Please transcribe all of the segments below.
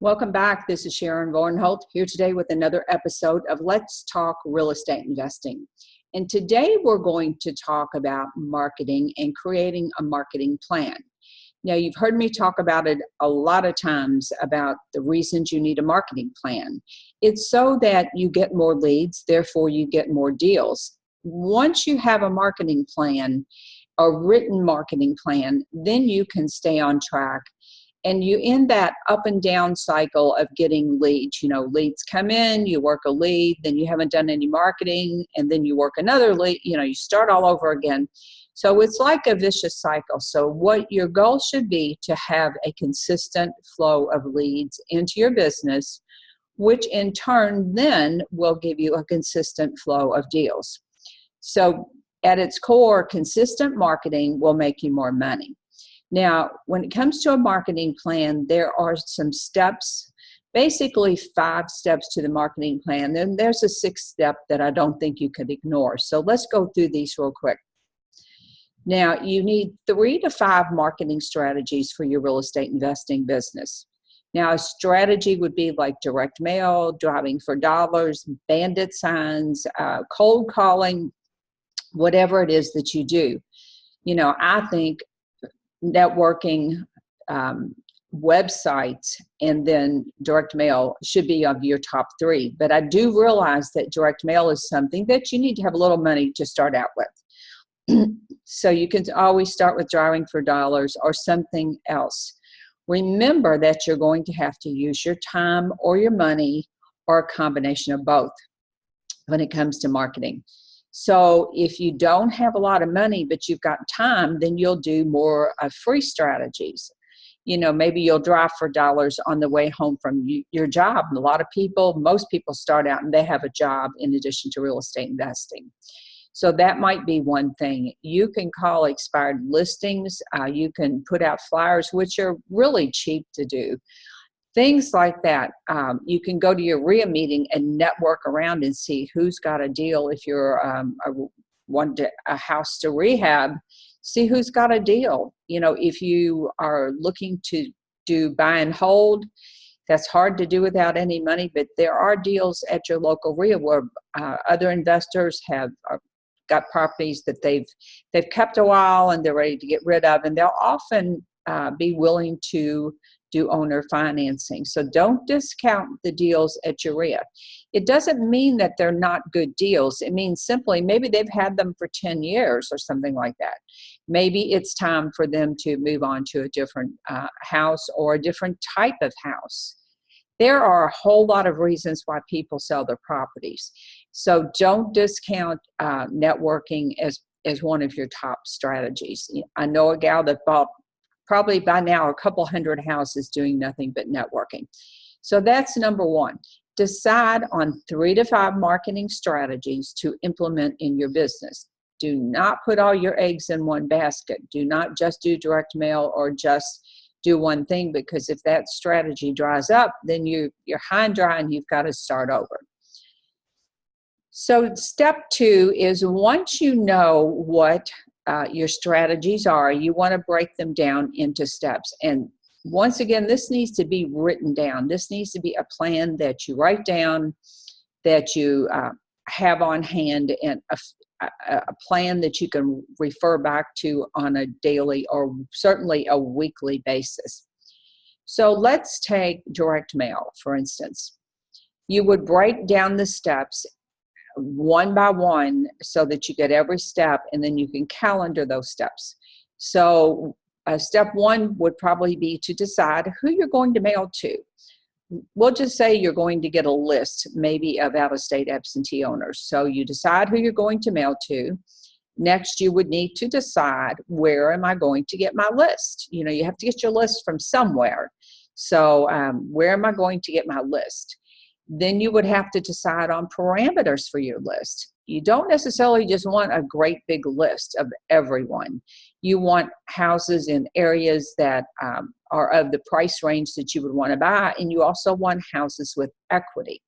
Welcome back. This is Sharon Vornholt here today with another episode of Let's Talk Real Estate Investing. And today we're going to talk about marketing and creating a marketing plan. Now, you've heard me talk about it a lot of times about the reasons you need a marketing plan. It's so that you get more leads, therefore you get more deals. Once you have a marketing plan, a written marketing plan, then you can stay on track. And you end that up and down cycle of getting leads. You know, leads come in, you work a lead, then you haven't done any marketing, and then you work another lead. You know, you start all over again. So it's like a vicious cycle. So what your goal should be to have a consistent flow of leads into your business, which in turn then will give you a consistent flow of deals. So at its core, consistent marketing will make you more money. Now, when it comes to a marketing plan, there are some steps, basically 5 steps to the marketing plan. Then there's a 6th step that I don't think you could ignore. So let's go through these real quick. Now, you need 3 to 5 marketing strategies for your real estate investing business. Now, a strategy would be like direct mail, driving for dollars, bandit signs, cold calling, whatever it is that you do. You know, I think networking, websites, and then direct mail should be of your top 3. But I do realize that direct mail is something that you need to have a little money to start out with. So you can always start with driving for dollars or something else. Remember that you're going to have to use your time or your money or a combination of both when it comes to marketing. So if you don't have a lot of money, but you've got time, then you'll do more free strategies. You know, maybe you'll drive for dollars on the way home from your job. And a lot of people, most people start out and they have a job in addition to real estate investing. So that might be one thing. You can call expired listings. You can put out flyers, which are really cheap to do. Things like that. You can go to your RIA meeting and network around and see who's got a deal. If you're a house to rehab, see who's got a deal. You know, if you are looking to do buy and hold, that's hard to do without any money, but there are deals at your local RIA where other investors have got properties that they've kept a while and they're ready to get rid of, and they'll often be willing to do owner financing. So don't discount the deals at your RIA. It doesn't mean that they're not good deals. It means simply maybe they've had them for 10 years or something like that. Maybe it's time for them to move on to a different house or a different type of house. There are a whole lot of reasons why people sell their properties. So don't discount networking as one of your top strategies. I know a gal that bought probably by now a couple hundred houses doing nothing but networking. So that's number 1. Decide on 3 to 5 marketing strategies to implement in your business. Do not put all your eggs in one basket. Do not just do direct mail or just do one thing, because if that strategy dries up, then you're high and dry and you've got to start over. So step 2 is, once you know what your strategies are, you want to break them down into steps. And once again, this needs to be written down. This needs to be a plan that you write down, that you have on hand, and a plan that you can refer back to on a daily or certainly a weekly basis. So let's take direct mail, for instance. You would break down the steps one by one so that you get every step, and then you can calendar those steps. So step 1 would probably be to decide who you're going to mail to. We'll just say you're going to get a list maybe of out-of-state absentee owners. So you decide who you're going to mail to. Next, you would need to decide, where am I going to get my list? You know, you have to get your list from somewhere. So where am I going to get my list? Then you would have to decide on parameters for your list. You don't necessarily just want a great big list of everyone. You want houses in areas that are of the price range that you would want to buy, and you also want houses with equity.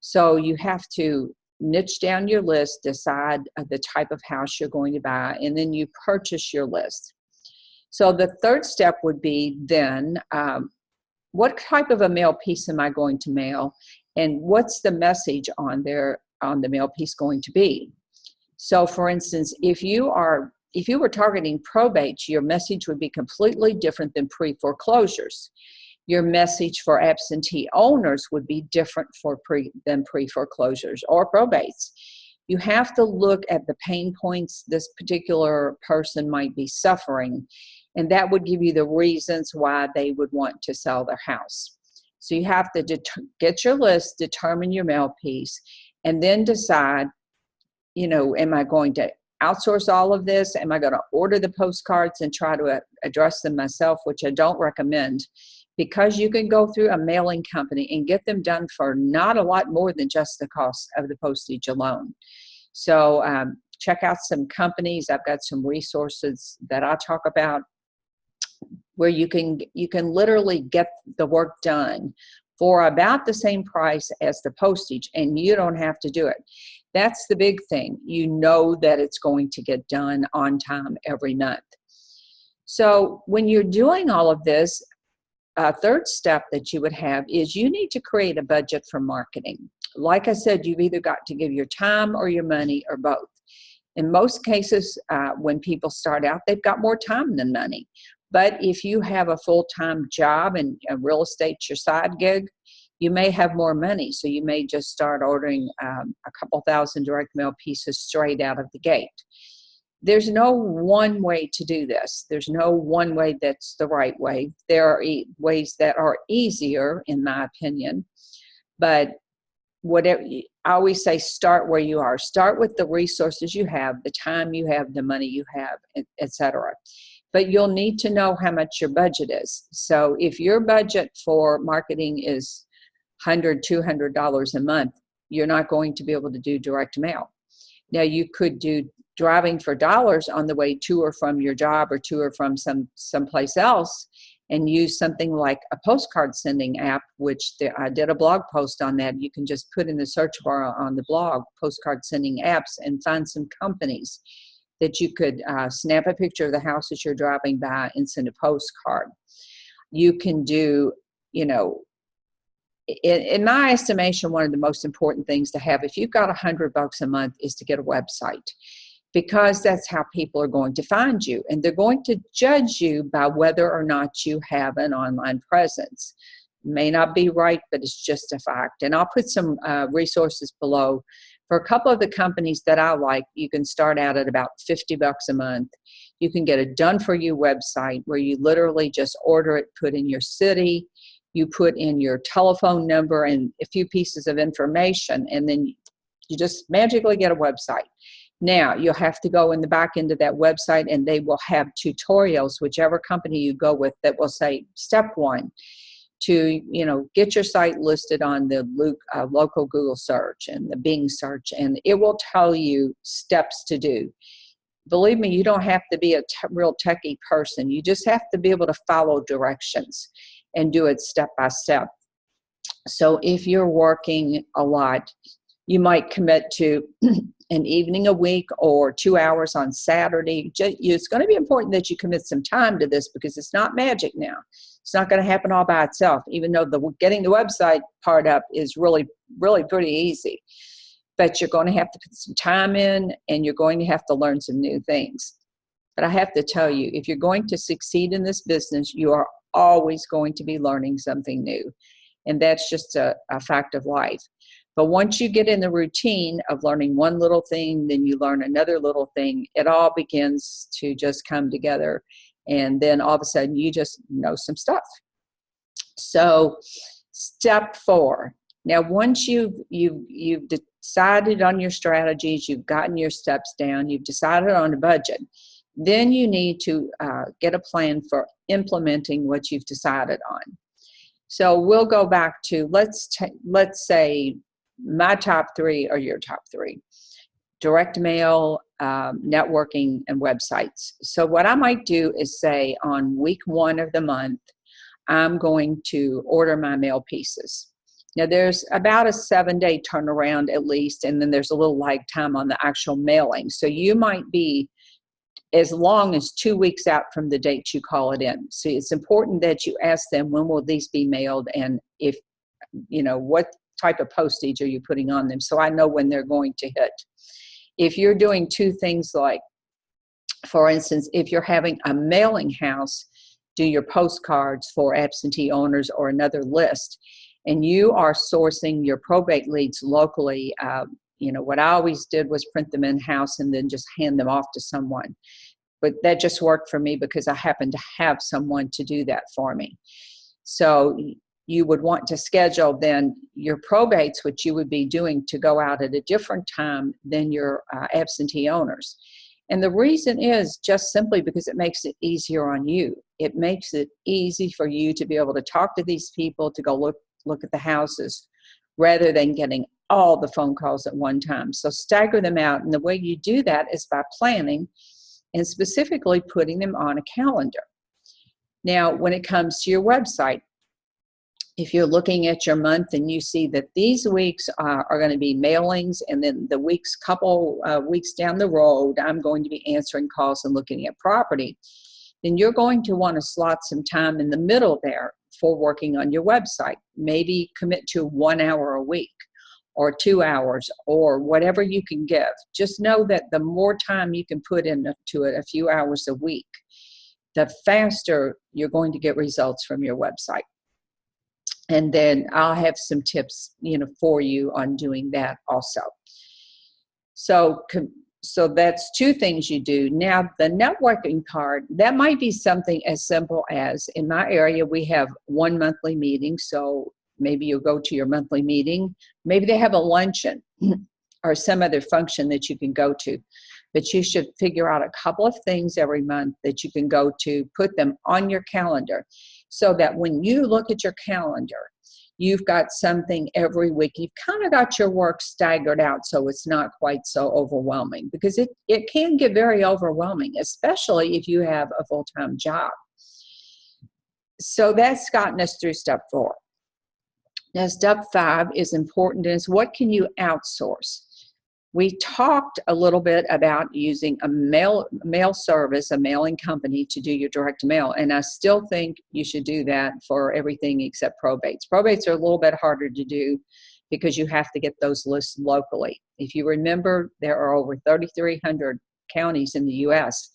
So you have to niche down your list, decide the type of house you're going to buy, and then you purchase your list. So the 3rd step would be then what type of a mail piece am I going to mail, and what's the message on the mail piece going to be? So for instance, if you were targeting probates, your message would be completely different than pre-foreclosures. Your message for absentee owners would be different than pre-foreclosures or probates. You have to look at the pain points this particular person might be suffering, and that would give you the reasons why they would want to sell their house. So you have to get your list, determine your mail piece, and then decide, am I going to outsource all of this? Am I going to order the postcards and try to address them myself, which I don't recommend, because you can go through a mailing company and get them done for not a lot more than just the cost of the postage alone. So check out some companies. I've got some resources that I talk about where you can literally get the work done for about the same price as the postage, and you don't have to do it. That's the big thing. You know that it's going to get done on time every month. So when you're doing all of this, a third step that you would have is you need to create a budget for marketing. Like I said, you've either got to give your time or your money or both. In most cases, when people start out, they've got more time than money. But if you have a full-time job and real estate's your side gig, you may have more money. So you may just start ordering a couple thousand direct mail pieces straight out of the gate. There's no one way to do this. There's no one way that's the right way. There are ways that are easier, in my opinion. But whatever, I always say, start where you are. Start with the resources you have, the time you have, the money you have, etc. But you'll need to know how much your budget is. So if your budget for marketing is $100, $200 a month, you're not going to be able to do direct mail. Now, you could do driving for dollars on the way to or from your job or to or from someplace else, and use something like a postcard sending app, which I did a blog post on that. You can just put in the search bar on the blog, postcard sending apps, and find some companies that you could snap a picture of the house that you're driving by and send a postcard. You can do, in my estimation, one of the most important things to have, if you've got $100 a month, is to get a website, because that's how people are going to find you, and they're going to judge you by whether or not you have an online presence. May not be right, but it's just a fact. And I'll put some resources below. For a couple of the companies that I like, you can start out at about $50 a month. You can get a done-for-you website where you literally just order it, put in your city, you put in your telephone number and a few pieces of information, and then you just magically get a website. Now, you'll have to go in the back end of that website, and they will have tutorials, whichever company you go with, that will say, step one, to get your site listed on the local Google search and the Bing search, and it will tell you steps to do. Believe me, you don't have to be a real techie person. You just have to be able to follow directions and do it step by step. So if you're working a lot, you might commit to an evening a week or 2 hours on Saturday. It's going to be important that you commit some time to this, because it's not magic now. It's not going to happen all by itself, even though getting the website part up is really, really pretty easy. But you're going to have to put some time in, and you're going to have to learn some new things. But I have to tell you, if you're going to succeed in this business, you are always going to be learning something new. And that's just a fact of life. But once you get in the routine of learning one little thing, then you learn another little thing, it all begins to just come together. And then all of a sudden you just know some stuff. So step 4. Now, once you've decided on your strategies, you've gotten your steps down, you've decided on a budget, then you need to get a plan for implementing what you've decided on. So we'll go back to, let's say my top 3 are your top 3. Direct mail, networking, and websites. So what I might do is say on week 1 of the month, I'm going to order my mail pieces. Now there's about a 7-day turnaround at least, and then there's a little lag time on the actual mailing. So you might be as long as 2 weeks out from the date you call it in. So it's important that you ask them, when will these be mailed, and if, what type of postage are you putting on them, so I know when they're going to hit. If you're doing two things, like, for instance, if you're having a mailing house do your postcards for absentee owners or another list, and you are sourcing your probate leads locally, what I always did was print them in-house and then just hand them off to someone. But that just worked for me because I happened to have someone to do that for me. So you would want to schedule then your probates, which you would be doing, to go out at a different time than your absentee owners. And the reason is just simply because it makes it easier on you. It makes it easy for you to be able to talk to these people, to go look at the houses, rather than getting all the phone calls at one time. So stagger them out. And the way you do that is by planning and specifically putting them on a calendar. Now, when it comes to your website, if you're looking at your month and you see that these weeks are going to be mailings, and then the couple weeks down the road, I'm going to be answering calls and looking at property, then you're going to want to slot some time in the middle there for working on your website. Maybe commit to 1 hour a week or 2 hours or whatever you can give. Just know that the more time you can put into it, a few hours a week, the faster you're going to get results from your website. And then I'll have some tips, for you on doing that also. So that's two things you do. Now, the networking part, that might be something as simple as, in my area, we have one monthly meeting. So maybe you'll go to your monthly meeting. Maybe they have a luncheon or some other function that you can go to. But you should figure out a couple of things every month that you can go to, put them on your calendar, so that when you look at your calendar, you've got something every week. You've kind of got your work staggered out so it's not quite so overwhelming, because it can get very overwhelming, especially if you have a full-time job. So that's gotten us through step 4. Now, step 5 is important, and it's what can you outsource? We talked a little bit about using a mail service, a mailing company, to do your direct mail. And I still think you should do that for everything except probates. Probates are a little bit harder to do because you have to get those lists locally. If you remember, there are over 3,300 counties in the U.S.,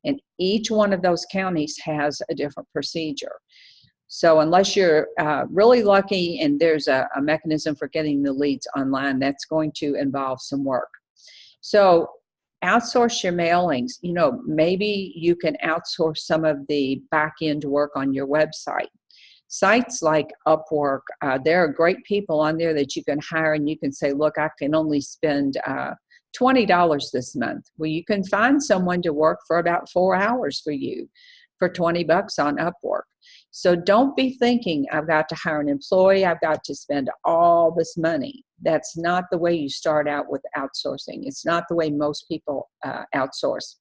and each one of those counties has a different procedure. So unless you're really lucky and there's a mechanism for getting the leads online, that's going to involve some work. So outsource your mailings. Maybe you can outsource some of the back-end work on your website. Sites like Upwork, there are great people on there that you can hire, and you can say, look, I can only spend $20 this month. Well, you can find someone to work for about 4 hours for you for $20 on Upwork. So don't be thinking, I've got to hire an employee, I've got to spend all this money. That's not the way you start out with outsourcing. It's not the way most people outsource.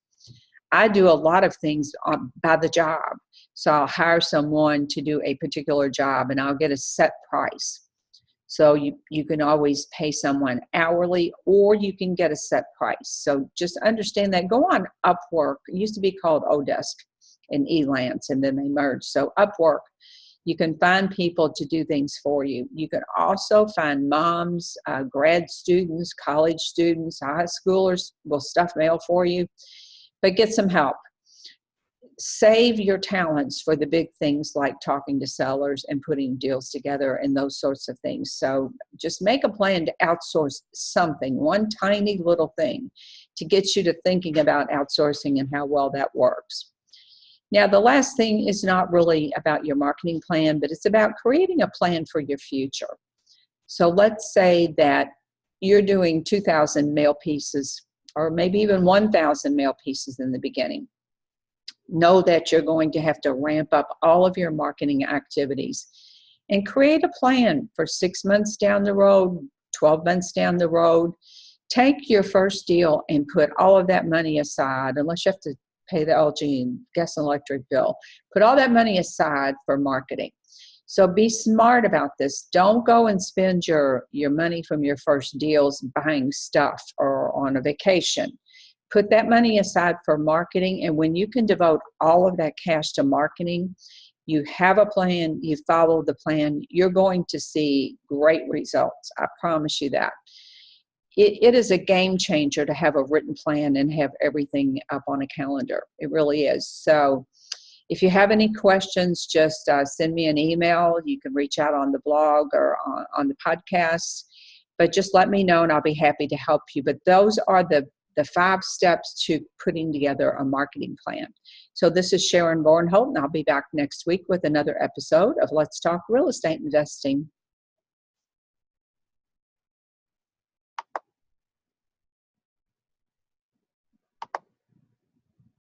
I do a lot of things by the job. So I'll hire someone to do a particular job, and I'll get a set price. So you can always pay someone hourly, or you can get a set price. So just understand that. Go on Upwork. It used to be called Odesk and Elance, and then they merged. So Upwork, you can find people to do things for you. You can also find moms, grad students, college students, high schoolers will stuff mail for you, but get some help. Save your talents for the big things like talking to sellers and putting deals together and those sorts of things. So just make a plan to outsource something, one tiny little thing, to get you to thinking about outsourcing and how well that works. Now, the last thing is not really about your marketing plan, but it's about creating a plan for your future. So let's say that you're doing 2,000 mail pieces, or maybe even 1,000 mail pieces in the beginning. Know that you're going to have to ramp up all of your marketing activities and create a plan for 6 months down the road, 12 months down the road. Take your first deal and put all of that money aside, unless you have to pay the LG and gas and electric bill. Put all that money aside for marketing. So be smart about this. Don't go and spend your money from your first deals buying stuff or on a vacation. Put that money aside for marketing, and when you can devote all of that cash to marketing, you have a plan, you follow the plan, you're going to see great results. I promise you that. It is a game changer to have a written plan and have everything up on a calendar. It really is. So if you have any questions, just send me an email. You can reach out on the blog or on the podcast, but just let me know and I'll be happy to help you. But those are the 5 steps to putting together a marketing plan. So this is Sharon Bornholt, and I'll be back next week with another episode of Let's Talk Real Estate Investing.